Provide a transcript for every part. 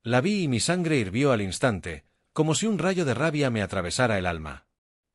La vi y mi sangre hirvió al instante, como si un rayo de rabia me atravesara el alma.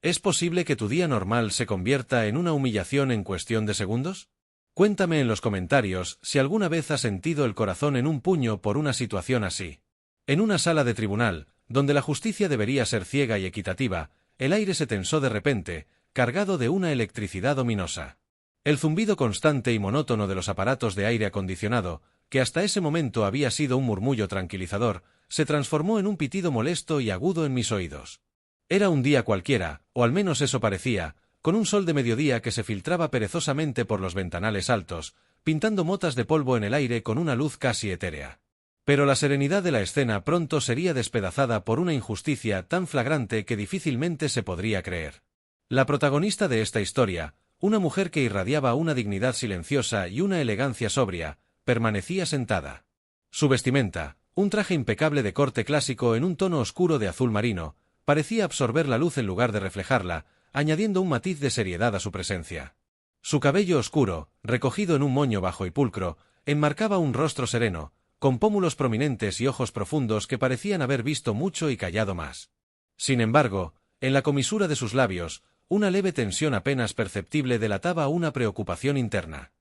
¿Es posible que tu día normal se convierta en una humillación en cuestión de segundos? Cuéntame en los comentarios si alguna vez has sentido el corazón en un puño por una situación así. En una sala de tribunal, donde la justicia debería ser ciega y equitativa, el aire se tensó de repente, cargado de una electricidad ominosa. El zumbido constante y monótono de los aparatos de aire acondicionado, que hasta ese momento había sido un murmullo tranquilizador, se transformó en un pitido molesto y agudo en mis oídos. Era un día cualquiera, o al menos eso parecía, con un sol de mediodía que se filtraba perezosamente por los ventanales altos, pintando motas de polvo en el aire con una luz casi etérea. Pero la serenidad de la escena pronto sería despedazada por una injusticia tan flagrante que difícilmente se podría creer. La protagonista de esta historia, una mujer que irradiaba una dignidad silenciosa y una elegancia sobria, permanecía sentada. Su vestimenta, un traje impecable de corte clásico en un tono oscuro de azul marino, parecía absorber la luz en lugar de reflejarla, añadiendo un matiz de seriedad a su presencia. Su cabello oscuro, recogido en un moño bajo y pulcro, enmarcaba un rostro sereno, con pómulos prominentes y ojos profundos que parecían haber visto mucho y callado más. Sin embargo, en la comisura de sus labios, una leve tensión apenas perceptible delataba una preocupación interna.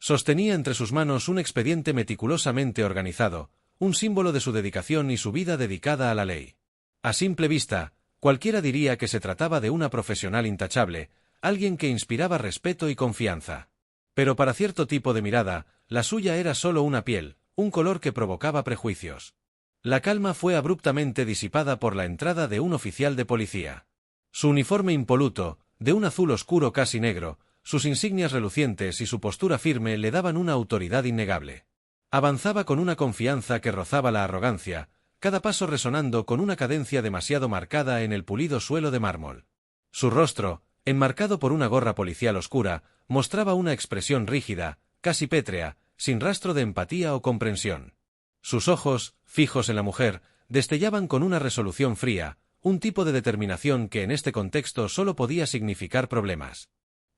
Sostenía entre sus manos un expediente meticulosamente organizado, un símbolo de su dedicación y su vida dedicada a la ley. A simple vista, cualquiera diría que se trataba de una profesional intachable, alguien que inspiraba respeto y confianza. Pero para cierto tipo de mirada, la suya era solo una piel, un color que provocaba prejuicios. La calma fue abruptamente disipada por la entrada de un oficial de policía. Su uniforme impoluto, de un azul oscuro casi negro, sus insignias relucientes y su postura firme le daban una autoridad innegable. Avanzaba con una confianza que rozaba la arrogancia, cada paso resonando con una cadencia demasiado marcada en el pulido suelo de mármol. Su rostro, enmarcado por una gorra policial oscura, mostraba una expresión rígida, casi pétrea, sin rastro de empatía o comprensión. Sus ojos, fijos en la mujer, destellaban con una resolución fría, un tipo de determinación que en este contexto solo podía significar problemas.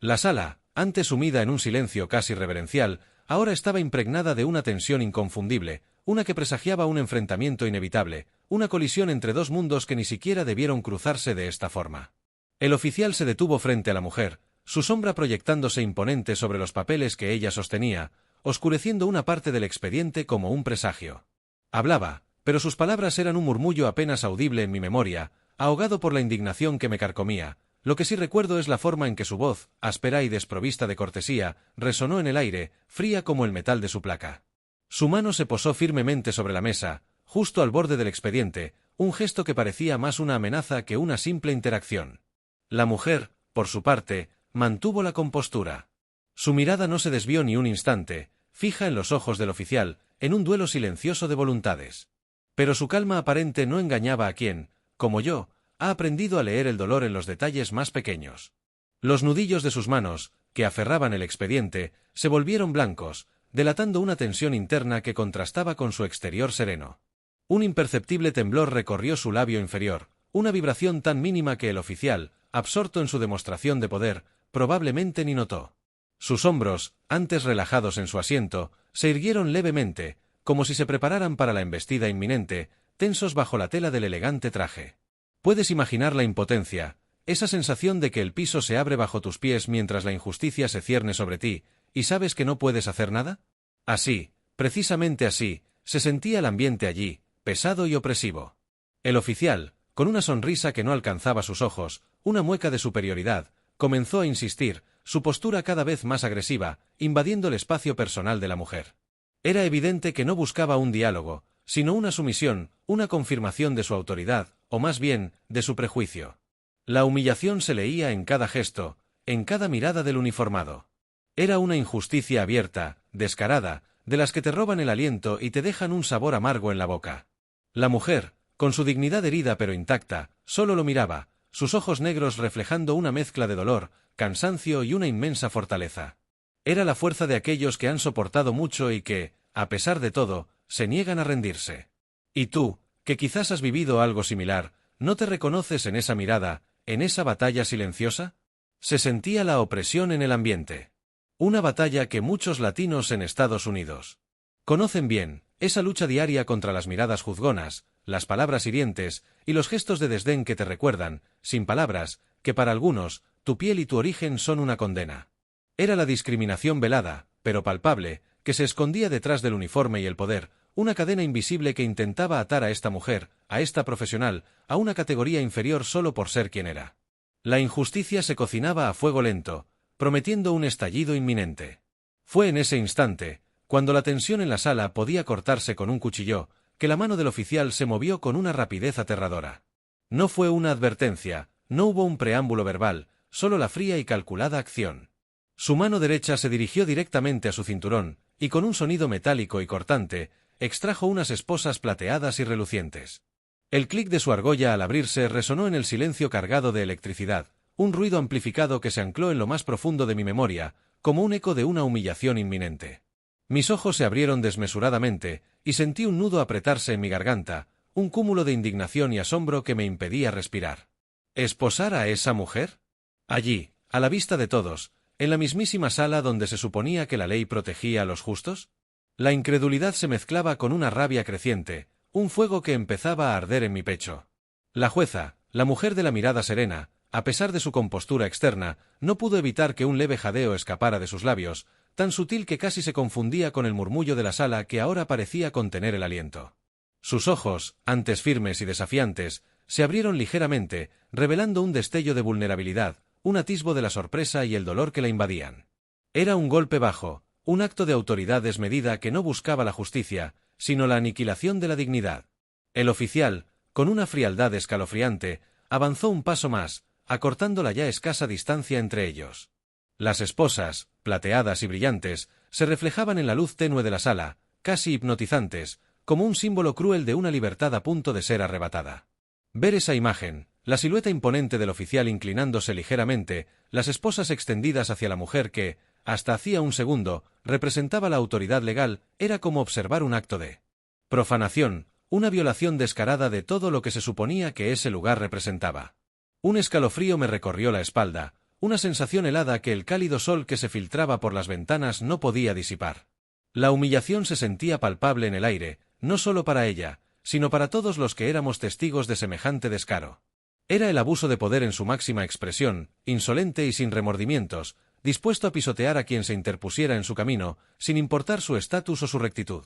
La sala, antes sumida en un silencio casi reverencial, ahora estaba impregnada de una tensión inconfundible, una que presagiaba un enfrentamiento inevitable, una colisión entre dos mundos que ni siquiera debieron cruzarse de esta forma. El oficial se detuvo frente a la mujer, su sombra proyectándose imponente sobre los papeles que ella sostenía, oscureciendo una parte del expediente como un presagio. Hablaba, pero sus palabras eran un murmullo apenas audible en mi memoria, ahogado por la indignación que me carcomía. Lo que sí recuerdo es la forma en que su voz, áspera y desprovista de cortesía, resonó en el aire, fría como el metal de su placa. Su mano se posó firmemente sobre la mesa, justo al borde del expediente, un gesto que parecía más una amenaza que una simple interacción. La mujer, por su parte, mantuvo la compostura. Su mirada no se desvió ni un instante, fija en los ojos del oficial, en un duelo silencioso de voluntades. Pero su calma aparente no engañaba a quien, como yo, ha aprendido a leer el dolor en los detalles más pequeños. Los nudillos de sus manos, que aferraban el expediente, se volvieron blancos, delatando una tensión interna que contrastaba con su exterior sereno. Un imperceptible temblor recorrió su labio inferior, una vibración tan mínima que el oficial, absorto en su demostración de poder, probablemente ni notó. Sus hombros, antes relajados en su asiento, se irguieron levemente, como si se prepararan para la embestida inminente, tensos bajo la tela del elegante traje. Puedes imaginar la impotencia, esa sensación de que el piso se abre bajo tus pies mientras la injusticia se cierne sobre ti, y sabes que no puedes hacer nada. Así, precisamente así, se sentía el ambiente allí, pesado y opresivo. El oficial, con una sonrisa que no alcanzaba sus ojos, una mueca de superioridad, comenzó a insistir, su postura cada vez más agresiva, invadiendo el espacio personal de la mujer. Era evidente que no buscaba un diálogo, sino una sumisión, una confirmación de su autoridad, o más bien, de su prejuicio. La humillación se leía en cada gesto, en cada mirada del uniformado. Era una injusticia abierta, descarada, de las que te roban el aliento y te dejan un sabor amargo en la boca. La mujer, con su dignidad herida pero intacta, solo lo miraba, sus ojos negros reflejando una mezcla de dolor, cansancio y una inmensa fortaleza. Era la fuerza de aquellos que han soportado mucho y que, a pesar de todo, se niegan a rendirse. Y tú, que quizás has vivido algo similar, ¿no te reconoces en esa mirada, en esa batalla silenciosa? Se sentía la opresión en el ambiente. Una batalla que muchos latinos en Estados Unidos conocen bien, Esa lucha diaria contra las miradas juzgonas, las palabras hirientes y los gestos de desdén que te recuerdan, sin palabras, que para algunos, tu piel y tu origen son una condena. Era la discriminación velada, pero palpable, que se escondía detrás del uniforme y el poder, una cadena invisible que intentaba atar a esta mujer, a esta profesional, a una categoría inferior solo por ser quien era. La injusticia se cocinaba a fuego lento, prometiendo un estallido inminente. Fue en ese instante, cuando la tensión en la sala podía cortarse con un cuchillo, que la mano del oficial se movió con una rapidez aterradora. No fue una advertencia, no hubo un preámbulo verbal, solo la fría y calculada acción. Su mano derecha se dirigió directamente a su cinturón, y con un sonido metálico y cortante, extrajo unas esposas plateadas y relucientes. El clic de su argolla al abrirse resonó en el silencio cargado de electricidad, un ruido amplificado que se ancló en lo más profundo de mi memoria, como un eco de una humillación inminente. Mis ojos se abrieron desmesuradamente, y sentí un nudo apretarse en mi garganta, un cúmulo de indignación y asombro que me impedía respirar. ¿Esposar a esa mujer? Allí, a la vista de todos, en la mismísima sala donde se suponía que la ley protegía a los justos. La incredulidad se mezclaba con una rabia creciente, un fuego que empezaba a arder en mi pecho. La jueza, la mujer de la mirada serena, a pesar de su compostura externa, no pudo evitar que un leve jadeo escapara de sus labios, tan sutil que casi se confundía con el murmullo de la sala que ahora parecía contener el aliento. Sus ojos, antes firmes y desafiantes, se abrieron ligeramente, revelando un destello de vulnerabilidad, un atisbo de la sorpresa y el dolor que la invadían. Era un golpe bajo, un acto de autoridad desmedida que no buscaba la justicia, sino la aniquilación de la dignidad. El oficial, con una frialdad escalofriante, avanzó un paso más, acortando la ya escasa distancia entre ellos. Las esposas, plateadas y brillantes, se reflejaban en la luz tenue de la sala, casi hipnotizantes, como un símbolo cruel de una libertad a punto de ser arrebatada. Ver esa imagen, la silueta imponente del oficial inclinándose ligeramente, las esposas extendidas hacia la mujer que, hasta hacía un segundo, representaba la autoridad legal, era como observar un acto de profanación, una violación descarada de todo lo que se suponía que ese lugar representaba. Un escalofrío me recorrió la espalda, una sensación helada que el cálido sol que se filtraba por las ventanas no podía disipar. La humillación se sentía palpable en el aire, no solo para ella, sino para todos los que éramos testigos de semejante descaro. Era el abuso de poder en su máxima expresión, insolente y sin remordimientos, dispuesto a pisotear a quien se interpusiera en su camino, sin importar su estatus o su rectitud.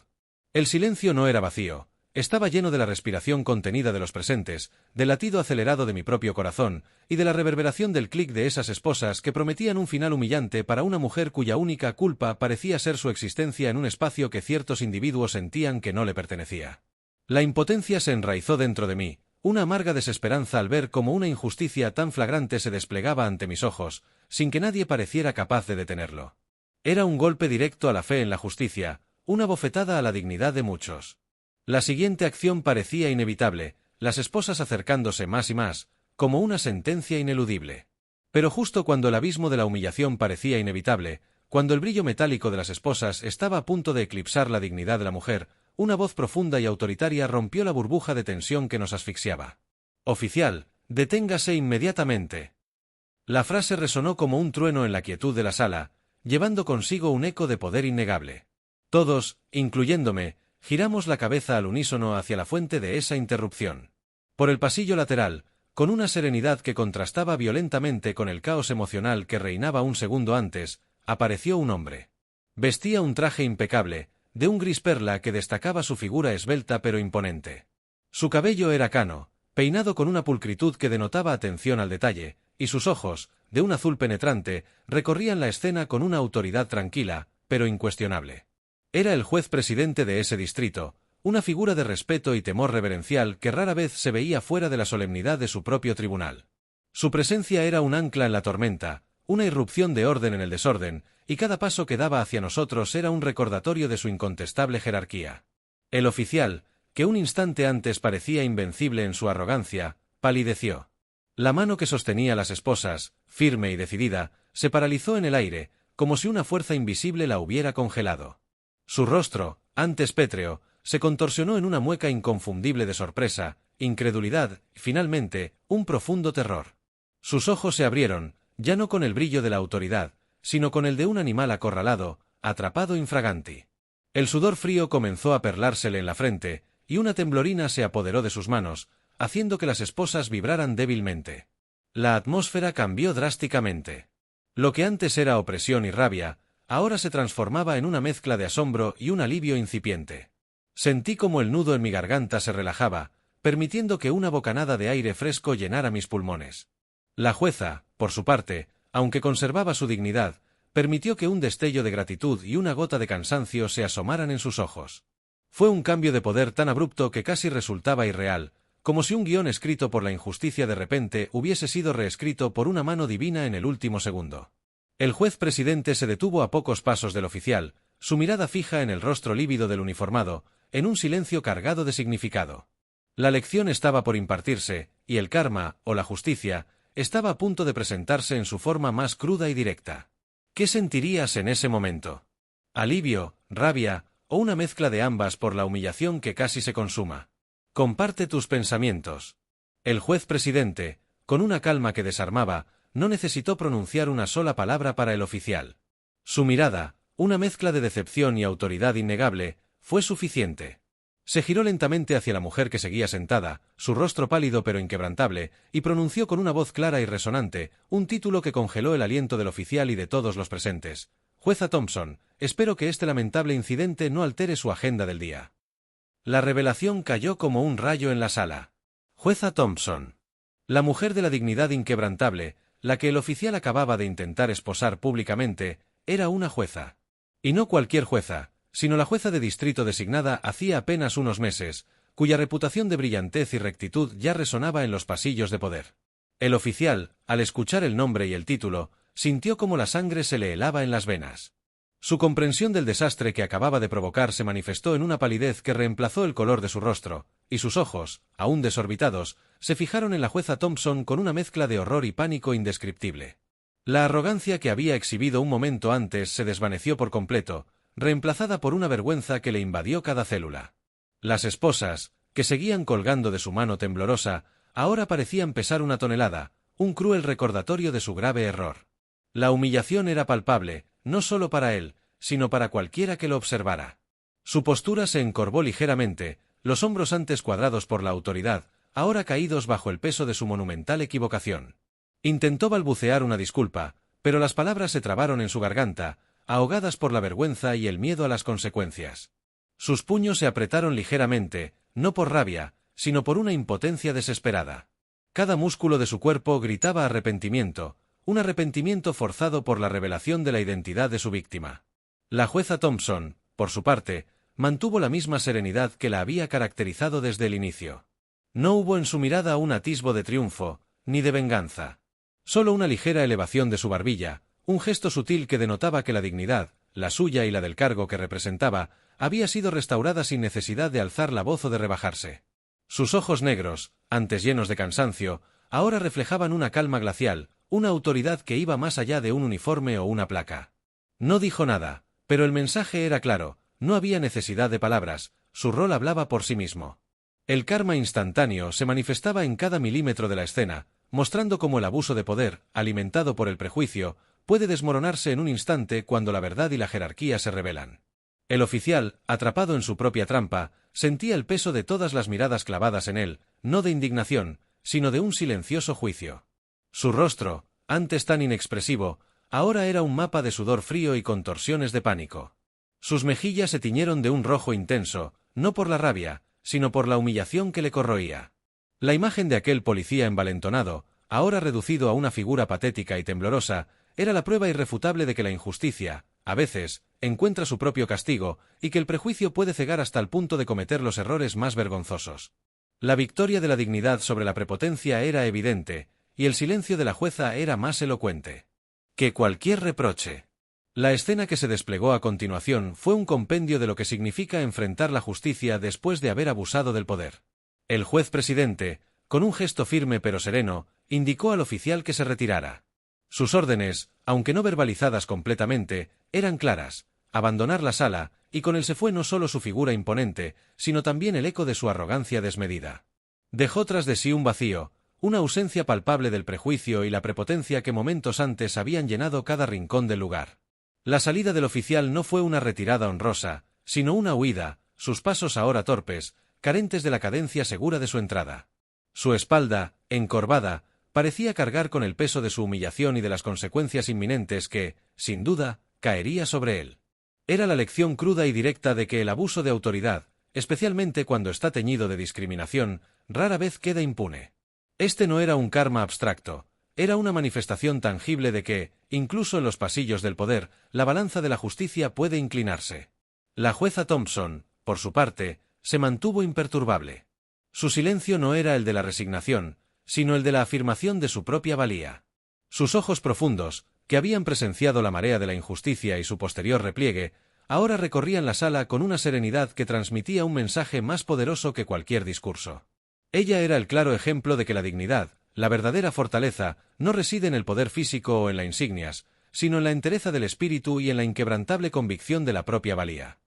El silencio no era vacío, estaba lleno de la respiración contenida de los presentes, del latido acelerado de mi propio corazón, y de la reverberación del clic de esas esposas que prometían un final humillante para una mujer cuya única culpa parecía ser su existencia en un espacio que ciertos individuos sentían que no le pertenecía. La impotencia se enraizó dentro de mí, una amarga desesperanza al ver cómo una injusticia tan flagrante se desplegaba ante mis ojos, sin que nadie pareciera capaz de detenerlo. Era un golpe directo a la fe en la justicia, una bofetada a la dignidad de muchos. La siguiente acción parecía inevitable, las esposas acercándose más y más, como una sentencia ineludible. Pero justo cuando el abismo de la humillación parecía inevitable, cuando el brillo metálico de las esposas estaba a punto de eclipsar la dignidad de la mujer, una voz profunda y autoritaria rompió la burbuja de tensión que nos asfixiaba. «Oficial, deténgase inmediatamente». La frase resonó como un trueno en la quietud de la sala, llevando consigo un eco de poder innegable. Todos, incluyéndome, giramos la cabeza al unísono hacia la fuente de esa interrupción. Por el pasillo lateral, con una serenidad que contrastaba violentamente con el caos emocional que reinaba un segundo antes, apareció un hombre. Vestía un traje impecable, de un gris perla que destacaba su figura esbelta pero imponente. Su cabello era cano, peinado con una pulcritud que denotaba atención al detalle, y sus ojos, de un azul penetrante, recorrían la escena con una autoridad tranquila, pero incuestionable. Era el juez presidente de ese distrito, una figura de respeto y temor reverencial que rara vez se veía fuera de la solemnidad de su propio tribunal. Su presencia era un ancla en la tormenta, una irrupción de orden en el desorden, y cada paso que daba hacia nosotros era un recordatorio de su incontestable jerarquía. El oficial, que un instante antes parecía invencible en su arrogancia, palideció. La mano que sostenía las esposas, firme y decidida, se paralizó en el aire, como si una fuerza invisible la hubiera congelado. Su rostro, antes pétreo, se contorsionó en una mueca inconfundible de sorpresa, incredulidad y, finalmente, un profundo terror. Sus ojos se abrieron, ya no con el brillo de la autoridad, sino con el de un animal acorralado, atrapado infraganti. El sudor frío comenzó a perlársele en la frente, y una temblorina se apoderó de sus manos, haciendo que las esposas vibraran débilmente. La atmósfera cambió drásticamente. Lo que antes era opresión y rabia, ahora se transformaba en una mezcla de asombro y un alivio incipiente. Sentí como el nudo en mi garganta se relajaba, permitiendo que una bocanada de aire fresco llenara mis pulmones. La jueza, por su parte, aunque conservaba su dignidad, permitió que un destello de gratitud y una gota de cansancio se asomaran en sus ojos. Fue un cambio de poder tan abrupto que casi resultaba irreal, como si un guión escrito por la injusticia de repente hubiese sido reescrito por una mano divina en el último segundo. El juez presidente se detuvo a pocos pasos del oficial, su mirada fija en el rostro lívido del uniformado, en un silencio cargado de significado. La lección estaba por impartirse, y el karma, o la justicia, estaba a punto de presentarse en su forma más cruda y directa. ¿Qué sentirías en ese momento? ¿Alivio, rabia, o una mezcla de ambas por la humillación que casi se consuma? Comparte tus pensamientos. El juez presidente, con una calma que desarmaba, no necesitó pronunciar una sola palabra para el oficial. Su mirada, una mezcla de decepción y autoridad innegable, fue suficiente. Se giró lentamente hacia la mujer que seguía sentada, su rostro pálido pero inquebrantable, y pronunció con una voz clara y resonante, un título que congeló el aliento del oficial y de todos los presentes. Jueza Thompson, espero que este lamentable incidente no altere su agenda del día. La revelación cayó como un rayo en la sala. Jueza Thompson. La mujer de la dignidad inquebrantable, la que el oficial acababa de intentar esposar públicamente, era una jueza. Y no cualquier jueza, sino la jueza de distrito designada hacía apenas unos meses, cuya reputación de brillantez y rectitud ya resonaba en los pasillos de poder. El oficial, al escuchar el nombre y el título, sintió como la sangre se le helaba en las venas. Su comprensión del desastre que acababa de provocar se manifestó en una palidez que reemplazó el color de su rostro, y sus ojos, aún desorbitados, se fijaron en la jueza Thompson con una mezcla de horror y pánico indescriptible. La arrogancia que había exhibido un momento antes se desvaneció por completo, reemplazada por una vergüenza que le invadió cada célula. Las esposas, que seguían colgando de su mano temblorosa, ahora parecían pesar una tonelada, un cruel recordatorio de su grave error. La humillación era palpable, no solo para él, sino para cualquiera que lo observara. Su postura se encorvó ligeramente, los hombros antes cuadrados por la autoridad, ahora caídos bajo el peso de su monumental equivocación. Intentó balbucear una disculpa, pero las palabras se trabaron en su garganta, ahogadas por la vergüenza y el miedo a las consecuencias. Sus puños se apretaron ligeramente, no por rabia, sino por una impotencia desesperada. Cada músculo de su cuerpo gritaba arrepentimiento, un arrepentimiento forzado por la revelación de la identidad de su víctima. La jueza Thompson, por su parte, mantuvo la misma serenidad que la había caracterizado desde el inicio. No hubo en su mirada un atisbo de triunfo, ni de venganza. Solo una ligera elevación de su barbilla, un gesto sutil que denotaba que la dignidad, la suya y la del cargo que representaba, había sido restaurada sin necesidad de alzar la voz o de rebajarse. Sus ojos negros, antes llenos de cansancio, ahora reflejaban una calma glacial, una autoridad que iba más allá de un uniforme o una placa. No dijo nada, pero el mensaje era claro, no había necesidad de palabras, su rol hablaba por sí mismo. El karma instantáneo se manifestaba en cada milímetro de la escena, mostrando cómo el abuso de poder, alimentado por el prejuicio, puede desmoronarse en un instante cuando la verdad y la jerarquía se revelan. El oficial, atrapado en su propia trampa, sentía el peso de todas las miradas clavadas en él, no de indignación, sino de un silencioso juicio. Su rostro, antes tan inexpresivo, ahora era un mapa de sudor frío y contorsiones de pánico. Sus mejillas se tiñeron de un rojo intenso, no por la rabia, sino por la humillación que le corroía. La imagen de aquel policía envalentonado, ahora reducido a una figura patética y temblorosa, era la prueba irrefutable de que la injusticia, a veces, encuentra su propio castigo, y que el prejuicio puede cegar hasta el punto de cometer los errores más vergonzosos. La victoria de la dignidad sobre la prepotencia era evidente, y el silencio de la jueza era más elocuente que cualquier reproche. La escena que se desplegó a continuación fue un compendio de lo que significa enfrentar la justicia después de haber abusado del poder. El juez presidente, con un gesto firme pero sereno, indicó al oficial que se retirara. Sus órdenes, aunque no verbalizadas completamente, eran claras: abandonar la sala, y con él se fue no solo su figura imponente, sino también el eco de su arrogancia desmedida. Dejó tras de sí un vacío, una ausencia palpable del prejuicio y la prepotencia que momentos antes habían llenado cada rincón del lugar. La salida del oficial no fue una retirada honrosa, sino una huida, sus pasos ahora torpes, carentes de la cadencia segura de su entrada. Su espalda, encorvada, parecía cargar con el peso de su humillación y de las consecuencias inminentes que, sin duda, caería sobre él. Era la lección cruda y directa de que el abuso de autoridad, especialmente cuando está teñido de discriminación, rara vez queda impune. Este no era un karma abstracto, era una manifestación tangible de que, incluso en los pasillos del poder, la balanza de la justicia puede inclinarse. La jueza Thompson, por su parte, se mantuvo imperturbable. Su silencio no era el de la resignación, sino el de la afirmación de su propia valía. Sus ojos profundos, que habían presenciado la marea de la injusticia y su posterior repliegue, ahora recorrían la sala con una serenidad que transmitía un mensaje más poderoso que cualquier discurso. Ella era el claro ejemplo de que la dignidad, la verdadera fortaleza, no reside en el poder físico o en las insignias, sino en la entereza del espíritu y en la inquebrantable convicción de la propia valía.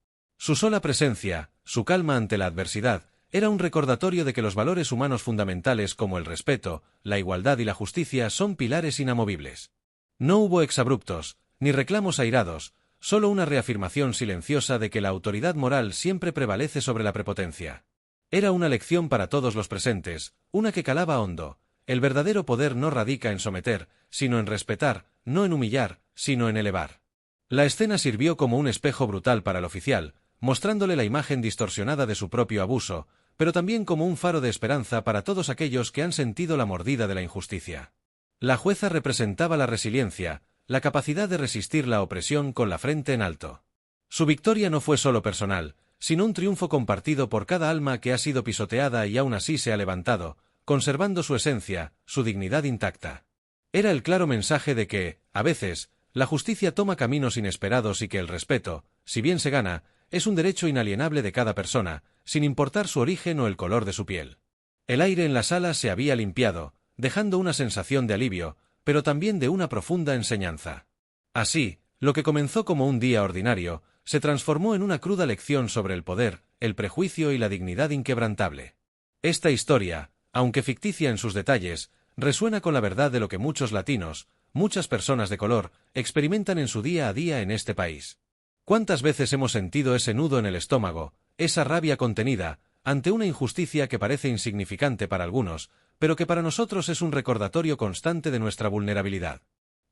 Su sola presencia, su calma ante la adversidad, era un recordatorio de que los valores humanos fundamentales como el respeto, la igualdad y la justicia son pilares inamovibles. No hubo exabruptos, ni reclamos airados, solo una reafirmación silenciosa de que la autoridad moral siempre prevalece sobre la prepotencia. Era una lección para todos los presentes, una que calaba hondo. El verdadero poder no radica en someter, sino en respetar, no en humillar, sino en elevar. La escena sirvió como un espejo brutal para el oficial, mostrándole la imagen distorsionada de su propio abuso, pero también como un faro de esperanza para todos aquellos que han sentido la mordida de la injusticia. La jueza representaba la resiliencia, la capacidad de resistir la opresión con la frente en alto. Su victoria no fue solo personal, sino un triunfo compartido por cada alma que ha sido pisoteada y aún así se ha levantado, conservando su esencia, su dignidad intacta. Era el claro mensaje de que, a veces, la justicia toma caminos inesperados y que el respeto, si bien se gana, es un derecho inalienable de cada persona, sin importar su origen o el color de su piel. El aire en la sala se había limpiado, dejando una sensación de alivio, pero también de una profunda enseñanza. Así, lo que comenzó como un día ordinario, se transformó en una cruda lección sobre el poder, el prejuicio y la dignidad inquebrantable. Esta historia, aunque ficticia en sus detalles, resuena con la verdad de lo que muchos latinos, muchas personas de color, experimentan en su día a día en este país. ¿Cuántas veces hemos sentido ese nudo en el estómago, esa rabia contenida, ante una injusticia que parece insignificante para algunos, pero que para nosotros es un recordatorio constante de nuestra vulnerabilidad?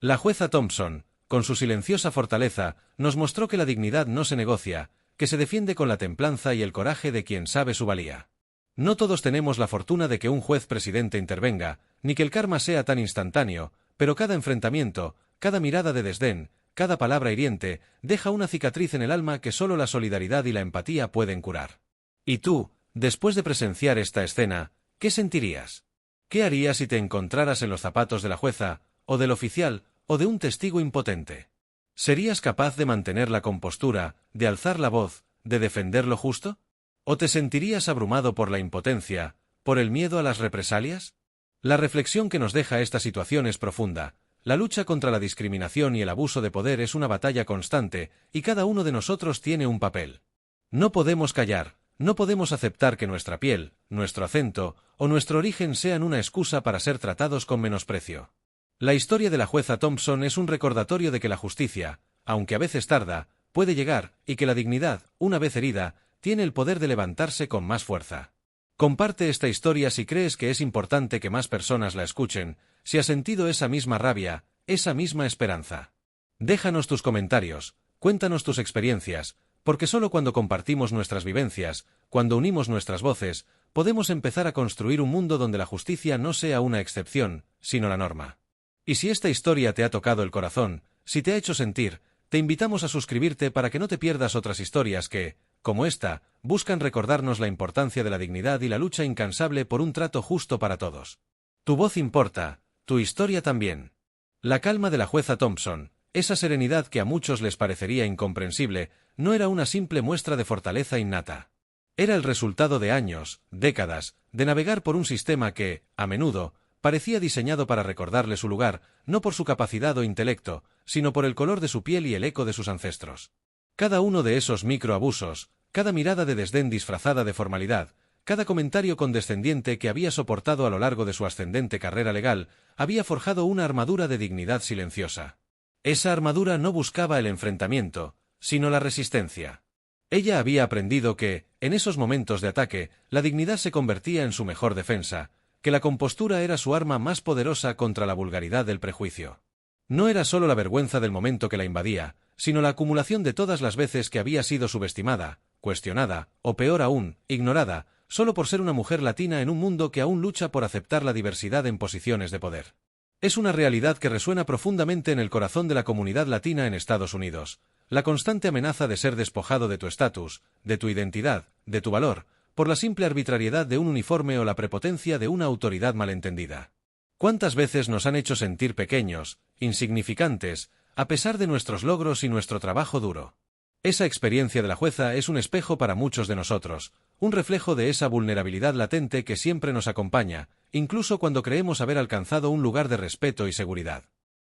La jueza Thompson, con su silenciosa fortaleza, nos mostró que la dignidad no se negocia, que se defiende con la templanza y el coraje de quien sabe su valía. No todos tenemos la fortuna de que un juez presidente intervenga, ni que el karma sea tan instantáneo, pero cada enfrentamiento, cada mirada de desdén, cada palabra hiriente, deja una cicatriz en el alma que solo la solidaridad y la empatía pueden curar. ¿Y tú, después de presenciar esta escena, qué sentirías? ¿Qué harías si te encontraras en los zapatos de la jueza, o del oficial, o de un testigo impotente? ¿Serías capaz de mantener la compostura, de alzar la voz, de defender lo justo? ¿O te sentirías abrumado por la impotencia, por el miedo a las represalias? La reflexión que nos deja esta situación es profunda. La lucha contra la discriminación y el abuso de poder es una batalla constante, y cada uno de nosotros tiene un papel. No podemos callar, no podemos aceptar que nuestra piel, nuestro acento o nuestro origen sean una excusa para ser tratados con menosprecio. La historia de la jueza Thompson es un recordatorio de que la justicia, aunque a veces tarda, puede llegar, y que la dignidad, una vez herida, tiene el poder de levantarse con más fuerza. Comparte esta historia si crees que es importante que más personas la escuchen, si has sentido esa misma rabia, esa misma esperanza. Déjanos tus comentarios, cuéntanos tus experiencias, porque solo cuando compartimos nuestras vivencias, cuando unimos nuestras voces, podemos empezar a construir un mundo donde la justicia no sea una excepción, sino la norma. Y si esta historia te ha tocado el corazón, si te ha hecho sentir, te invitamos a suscribirte para que no te pierdas otras historias que, como esta, buscan recordarnos la importancia de la dignidad y la lucha incansable por un trato justo para todos. Tu voz importa, tu historia también. La calma de la jueza Thompson, esa serenidad que a muchos les parecería incomprensible, no era una simple muestra de fortaleza innata. Era el resultado de años, décadas, de navegar por un sistema que, a menudo, parecía diseñado para recordarle su lugar, no por su capacidad o intelecto, sino por el color de su piel y el eco de sus ancestros. Cada uno de esos microabusos, cada mirada de desdén disfrazada de formalidad, cada comentario condescendiente que había soportado a lo largo de su ascendente carrera legal, había forjado una armadura de dignidad silenciosa. Esa armadura no buscaba el enfrentamiento, sino la resistencia. Ella había aprendido que, en esos momentos de ataque, la dignidad se convertía en su mejor defensa, que la compostura era su arma más poderosa contra la vulgaridad del prejuicio. No era solo la vergüenza del momento que la invadía, sino la acumulación de todas las veces que había sido subestimada, cuestionada, o peor aún, ignorada, solo por ser una mujer latina en un mundo que aún lucha por aceptar la diversidad en posiciones de poder. Es una realidad que resuena profundamente en el corazón de la comunidad latina en Estados Unidos, la constante amenaza de ser despojado de tu estatus, de tu identidad, de tu valor, por la simple arbitrariedad de un uniforme o la prepotencia de una autoridad malentendida. ¿Cuántas veces nos han hecho sentir pequeños, insignificantes, a pesar de nuestros logros y nuestro trabajo duro? Esa experiencia de la jueza es un espejo para muchos de nosotros, un reflejo de esa vulnerabilidad latente que siempre nos acompaña, incluso cuando creemos haber alcanzado un lugar de respeto y seguridad.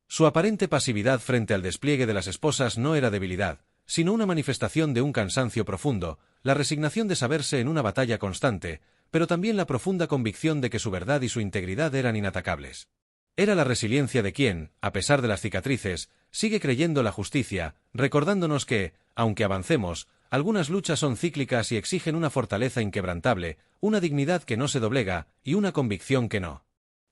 Su aparente pasividad frente al despliegue de las esposas no era debilidad, sino una manifestación de un cansancio profundo, la resignación de saberse en una batalla constante, pero también la profunda convicción de que su verdad y su integridad eran inatacables. Era la resiliencia de quien, a pesar de las cicatrices, sigue creyendo la justicia, recordándonos que, aunque avancemos, algunas luchas son cíclicas y exigen una fortaleza inquebrantable, una dignidad que no se doblega y una convicción que no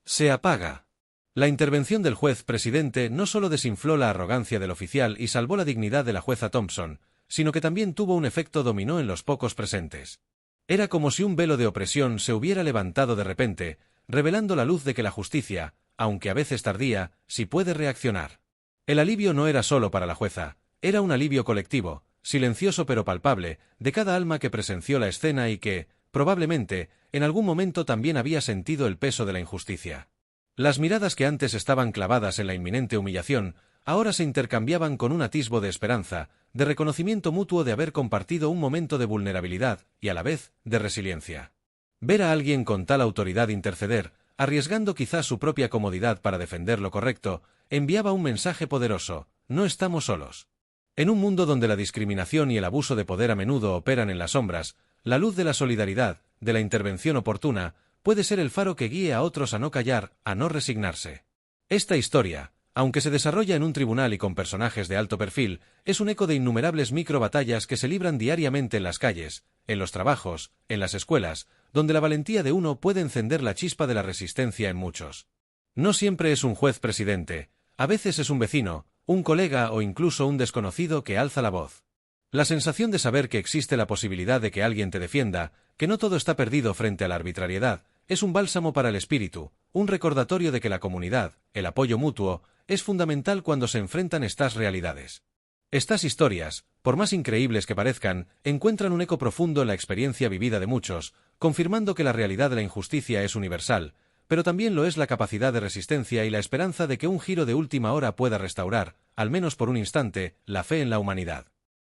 se apaga. La intervención del juez presidente no solo desinfló la arrogancia del oficial y salvó la dignidad de la jueza Thompson, sino que también tuvo un efecto dominó en los pocos presentes. Era como si un velo de opresión se hubiera levantado de repente, revelando la luz de que la justicia, aunque a veces tardía, sí puede reaccionar. El alivio no era solo para la jueza, era un alivio colectivo, silencioso pero palpable, de cada alma que presenció la escena y que, probablemente, en algún momento también había sentido el peso de la injusticia. Las miradas que antes estaban clavadas en la inminente humillación, ahora se intercambiaban con un atisbo de esperanza, de reconocimiento mutuo de haber compartido un momento de vulnerabilidad y a la vez de resiliencia. Ver a alguien con tal autoridad interceder, arriesgando quizás su propia comodidad para defender lo correcto, enviaba un mensaje poderoso: no estamos solos. En un mundo donde la discriminación y el abuso de poder a menudo operan en las sombras, la luz de la solidaridad, de la intervención oportuna, puede ser el faro que guíe a otros a no callar, a no resignarse. Esta historia, aunque se desarrolla en un tribunal y con personajes de alto perfil, es un eco de innumerables microbatallas que se libran diariamente en las calles, en los trabajos, en las escuelas, donde la valentía de uno puede encender la chispa de la resistencia en muchos. No siempre es un juez presidente, a veces es un vecino, un colega o incluso un desconocido que alza la voz. La sensación de saber que existe la posibilidad de que alguien te defienda, que no todo está perdido frente a la arbitrariedad, es un bálsamo para el espíritu, un recordatorio de que la comunidad, el apoyo mutuo, es fundamental cuando se enfrentan estas realidades. Estas historias, por más increíbles que parezcan, encuentran un eco profundo en la experiencia vivida de muchos, confirmando que la realidad de la injusticia es universal, pero también lo es la capacidad de resistencia y la esperanza de que un giro de última hora pueda restaurar, al menos por un instante, la fe en la humanidad.